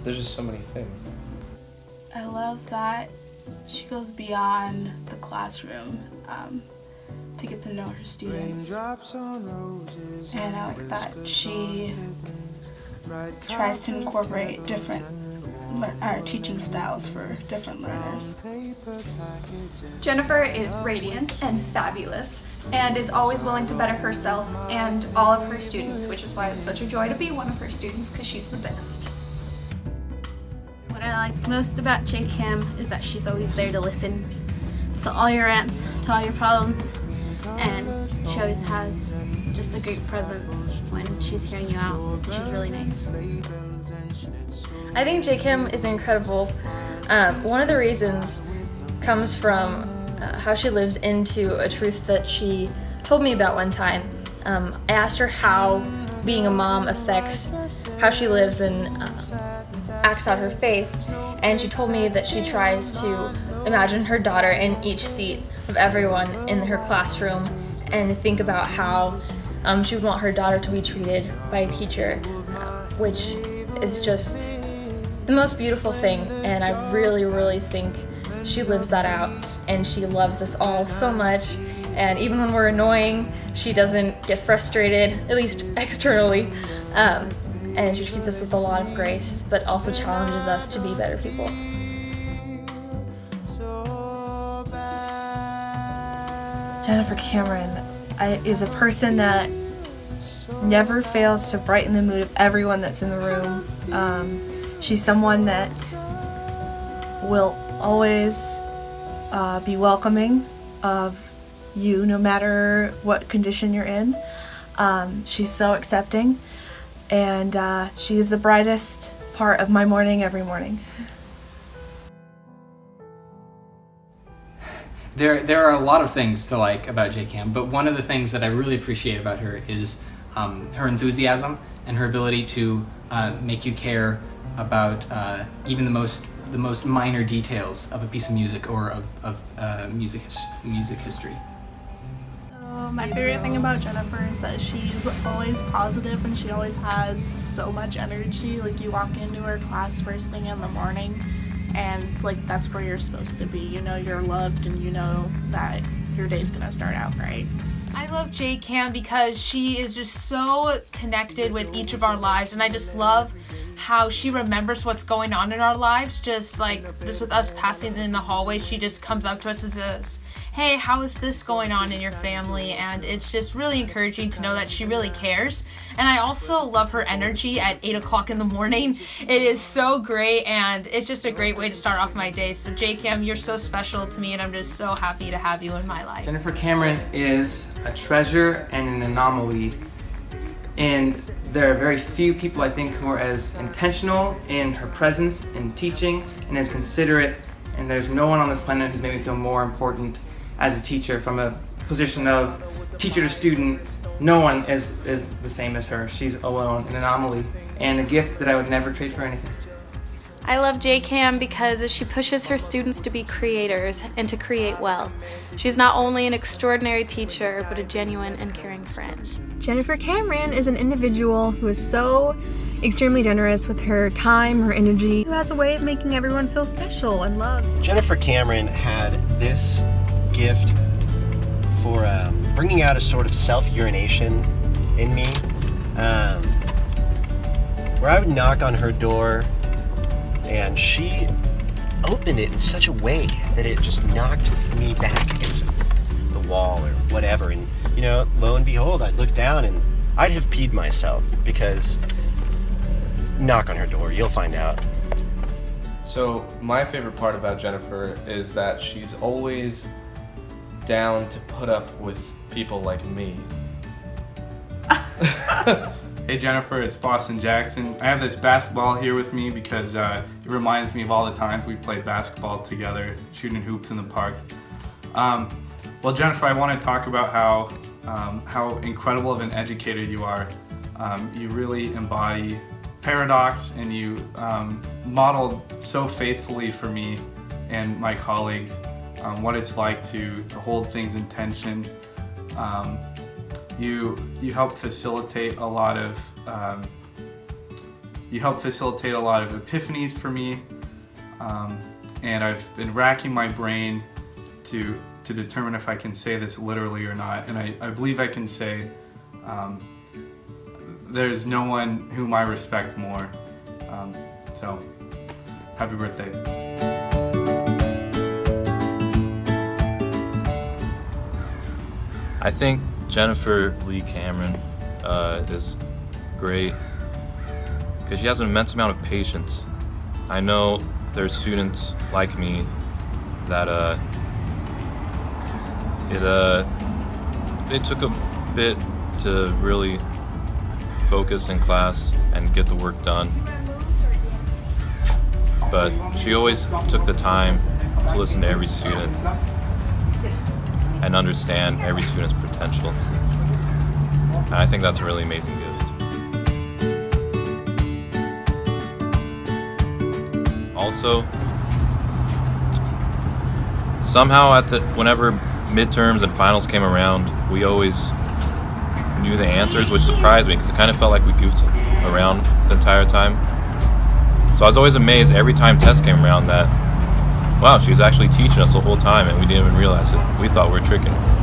there's just so many things. I love that she goes beyond the classroom to get to know her students. And I like that she tries to incorporate different teaching styles for different learners. Jennifer is radiant and fabulous and is always willing to better herself and all of her students, which is why it's such a joy to be one of her students, because she's the best. What I like most about J. Kim is that she's always there to listen to all your rants, to all your problems, and she always has just a great presence when she's hearing you out. She's really nice. I think J. Kim is incredible. One of the reasons comes from how she lives into a truth that she told me about one time. I asked her how being a mom affects how she lives and acts out her faith, and she told me that she tries to imagine her daughter in each seat of everyone in her classroom and think about how she would want her daughter to be treated by a teacher, which is just the most beautiful thing, and I really, really think she lives that out, and she loves us all so much, and even when we're annoying, she doesn't get frustrated, at least externally, and she treats us with a lot of grace, but also challenges us to be better people. Jennifer Cameron is a person that never fails to brighten the mood of everyone that's in the room. She's someone that will always be welcoming of you no matter what condition you're in. She's so accepting, and she is the brightest part of my morning every morning. There are a lot of things to like about J. Kim, but one of the things that I really appreciate about her is her enthusiasm and her ability to make you care about even the most minor details of a piece of music or of music history. My favorite thing about Jennifer is that she's always positive and she always has so much energy. Like, you walk into her class first thing in the morning and it's like that's where you're supposed to be. You know you're loved and you know that your day's gonna start out right. I love J. Kim because she is just so connected with each of our lives, and I just love how she remembers what's going on in our lives. Just with us passing in the hallway, she just comes up to us and says, hey, how is this going on in your family? And it's just really encouraging to know that she really cares. And I also love her energy at 8 o'clock in the morning. It is so great, and it's just a great way to start off my day. So J. Kim, you're so special to me, and I'm just so happy to have you in my life. Jennifer Cameron is a treasure and an anomaly, and there are very few people I think who are as intentional in her presence in teaching and as considerate, and there's no one on this planet who's made me feel more important as a teacher. From a position of teacher to student, no one is the same as her. She's alone, an anomaly, and a gift that I would never trade for anything. I love J. Kim because she pushes her students to be creators and to create well. She's not only an extraordinary teacher, but a genuine and caring friend. Jennifer Cameron is an individual who is so extremely generous with her time, her energy, who has a way of making everyone feel special and loved. Jennifer Cameron had this gift for bringing out a sort of self-urination in me, where I would knock on her door and she opened it in such a way that it just knocked me back against the wall or whatever. And, you know, lo and behold, I'd look down and I'd have peed myself because, knock on her door, you'll find out. So my favorite part about Jennifer is that she's always down to put up with people like me. Hey Jennifer, it's Boston Jackson. I have this basketball here with me because it reminds me of all the times we played basketball together, shooting hoops in the park. Well Jennifer, I want to talk about how incredible of an educator you are. You really embody paradox, and you modeled so faithfully for me and my colleagues what it's like to hold things in tension. You help facilitate a lot of You helped facilitate a lot of epiphanies for me, and I've been racking my brain to determine if I can say this literally or not, and I believe I can say there's no one whom I respect more. So, happy birthday. I think Jennifer Lee Cameron is great because she has an immense amount of patience. I know there's students like me that it took a bit to really focus in class and get the work done, but she always took the time to listen to every student and understand every student's potential. And I think that's a really amazing gift. Also, somehow whenever midterms and finals came around, we always knew the answers, which surprised me because it kind of felt like we goofed around the entire time. So I was always amazed every time tests came around that, wow, she was actually teaching us the whole time and we didn't even realize it. We thought we were tricking her.